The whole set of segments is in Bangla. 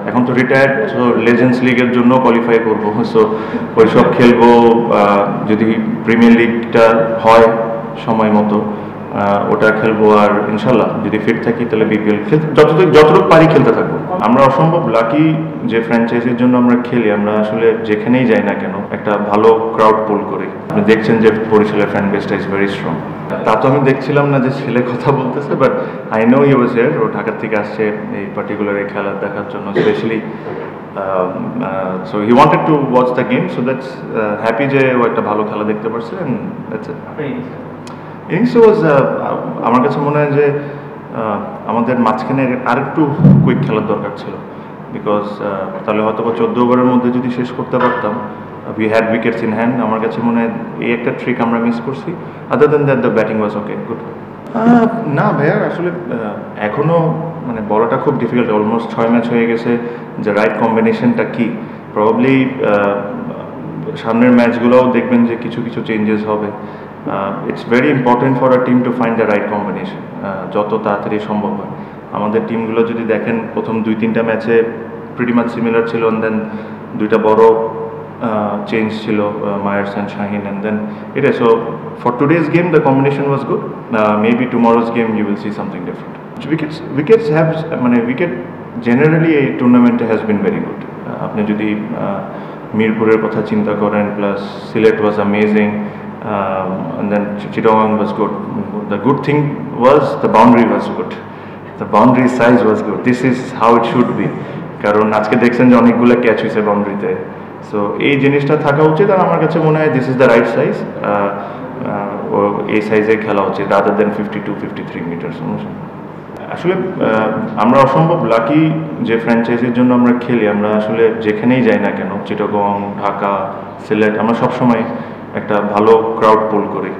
এখন তো রিটায়ার্ড, সো লেজেন্ডস লিগের জন্য কোয়ালিফাই করবো, সো ওইসব খেলবো। যদি প্রিমিয়ার লিগটা হয় সময় মতো ওটা খেলবো, আর ইনশাল্লাহ যদি ফিট থাকি তাহলে বিপিএল যতটুকু পারি খেলতে থাকবো। আমরা অসম্ভব লাকি যে ফ্র্যাঞ্চাইজির জন্য আমরা খেলি। আমরা আসলে যেখানেই যাই না কেন একটা ভালো ক্রাউড পুল করি। আপনি দেখছেন যে বরিশালের ফ্যান বেসটা ইজ ভেরি স্ট্রং। তা তো আমি দেখছিলাম না যে ছেলে কথা বলতেছে, but I know he was here. ও ঢাকা থেকে আসছে এই পার্টিকুলার এই খেলা দেখার জন্য specially. So he wanted to watch the game, so that's happy যে ও একটা ভালো খেলা দেখতে পারছে, and that's it. ইনিংস ওয়াজ আমার কাছে মনে হয় যে আমাদের মাঝখানে আরেকটু কুইক খেলার দরকার ছিল, বিকজ তাহলে হয়তো 14 ওভারের মধ্যে যদি শেষ করতে পারতাম। We had wickets in hand. আমার কাছে মনে হয় এই একটা ট্রিক আমরা মিস করছি। Other then that the batting was okay good. না ভাইয়া, আসলে এখনও মানে বলাটা খুব ডিফিকাল্ট। অলমোস্ট 6 ম্যাচ হয়ে গেছে, যে রাইট কম্বিনেশনটা কি। প্রবাবলি সামনের ম্যাচগুলোও দেখবেন যে কিছু কিছু চেঞ্জেস হবে। It's very important for a team to find the right combination, যত তাড়াতাড়ি সম্ভব হয়। আমাদের টিমগুলো যদি দেখেন প্রথম 2-3টা ম্যাচে প্রিটি মাচ সিমিলার ছিল, অ্যান্ড দেন 2টা বড় চেঞ্জ ছিল, Myers and Shaheen, and then এটা। So for today's game the combination was good. Maybe tomorrow's game you will see something different. Wickets have মানে উইকেট জেনারেলি এই টুর্নামেন্টে হ্যাজ বিন ভেরি গুড। আপনি যদি মিরপুরের কথা চিন্তা করেন, plus Sylhet was amazing, and then Chittagong was good. The good thing was the boundary was good. The boundary size was good. This is how it should be. কারণ আজকে দেখছেন যে অনেকগুলো ক্যাচ হয়েছে বাউন্ডারিতে। সো এই জিনিসটা থাকা উচিত, আর আমার কাছে মনে হয় this is the right size. এই সাইজে খেলা উচিত রাদার দেন 52-53 মিটার্স। আসলে আমরা অসম্ভব লাকি যে ফ্র্যাঞ্চাইজির জন্য আমরা খেলি। আমরা আসলে যেখানেই যাই না কেন, চিটাগং, ঢাকা, সিলেট, আমরা সবসময় একটা ভালো ক্রাউড পুল করি।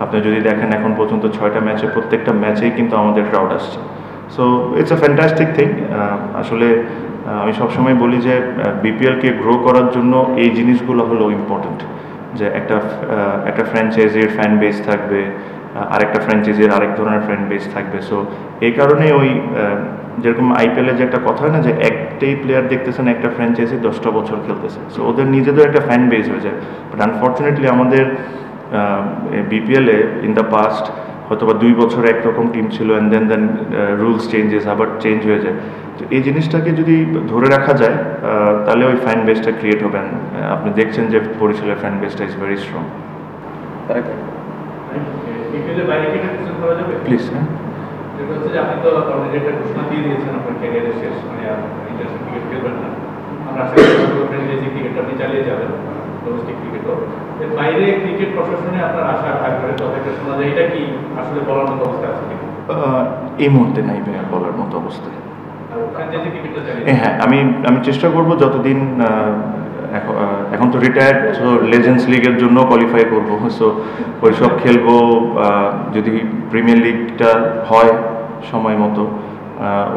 আপনি যদি দেখেন এখন পর্যন্ত 6টা ম্যাচে প্রত্যেকটা ম্যাচেই কিন্তু আমাদের ক্রাউড আসছে। So it's a fantastic thing. আসলে আমি সবসময় বলি যে বিপিএলকে গ্রো করার জন্য এই জিনিসগুলো হলো ইম্পর্টেন্ট, যে একটা ফ্র্যাঞ্চাইজির ফ্যান বেস থাকবে, আরেকটা ফ্র্যাঞ্চাইজির আরেক ধরনের ফ্যান বেস থাকবে। সো এই কারণে ওই যেরকম আইপিএলে যে একটা কথা হয় না, যে একটাই প্লেয়ার দেখতেছেন একটা ফ্র্যাঞ্চাইজি 10টা বছর খেলতেছে, সো ওদের নিজেদের একটা ফ্যান বেস হয়ে যায়। বাট আনফর্চুনেটলি আমাদের বিপিএলে ইন দ্য পাস্ট হয়তো বা 2 বছর একরকম টিম ছিল, অ্যান্ড দেন রুলস চেঞ্জেস আবার চেঞ্জ হয়ে যায়। তো এই জিনিসটাকে যদি ধরে রাখা যায় তাহলে ওই ফ্যান বেসটা ক্রিয়েট হবেন। আপনি দেখছেন যে বরিশালের ফ্যান বেসটা ইজ ভেরি স্ট্রং। প্লিজ। আপনি তো অলরেডি একটা ঘোষণা দিয়ে দিয়েছেন আপনার ক্যারিয়ারের শেষ, মানে ইন্টারন্যাশনাল ক্রিকেট খেলবেন না। আমরা আশা করি ফ্র্যাঞ্চাইজি ক্রিকেট আপনি চালিয়ে যাবেন, ডোমেস্টিক ক্রিকেটও। এর বাইরে ক্রিকেট প্রশাসনে আপনার আশা থাকবে, তবে একটা শোনা যায়, এটা কি আসলে বলার মতো অবস্থা আছে? এই মুহূর্তে নাই ভাইয়া বলার মতো অবস্থায়। ফ্র্যাঞ্চাইজি ক্রিকেটটা চালিয়ে হ্যাঁ, আমি চেষ্টা করব যতদিন। এখন তো রিটায়ার্ড, সো লেজেন্ডস লিগের জন্য কোয়ালিফাই করবো, সো ওইসব খেলবো। যদি প্রিমিয়ার লিগটা হয় সময় মতো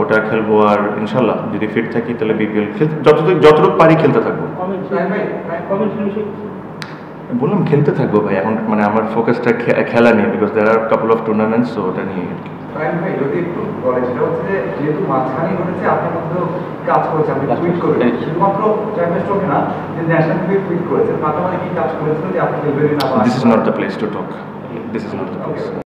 ওটা খেলবো, আর ইনশাল্লাহ যদি ফিট থাকি তাহলে বিপিএল যতটুকু পারি খেলতে থাকবো। বললাম খেলতে থাকবো ভাই। এখন মানে আমার ফোকাসটা খেলা নিয়ে, because there are couple of tournaments, so ওটা নিয়ে আর কি। ভাই যদি একটু বলে, সেটা হচ্ছে যেহেতু মাঝখানে ঘটেছে, আপনি মধ্যে কাজ করেছেন, আপনি টুইট করেছেন, শুধুমাত্র চ্যাম্পিয়ন্স ট্রফি না, যে ন্যাশনাল ক্রিকেট টুইট করেছেন, মাঝে মাঝে কি কাজ করেছিল যে আপনি খেলবেন না? This is not the place to talk. This is not the place.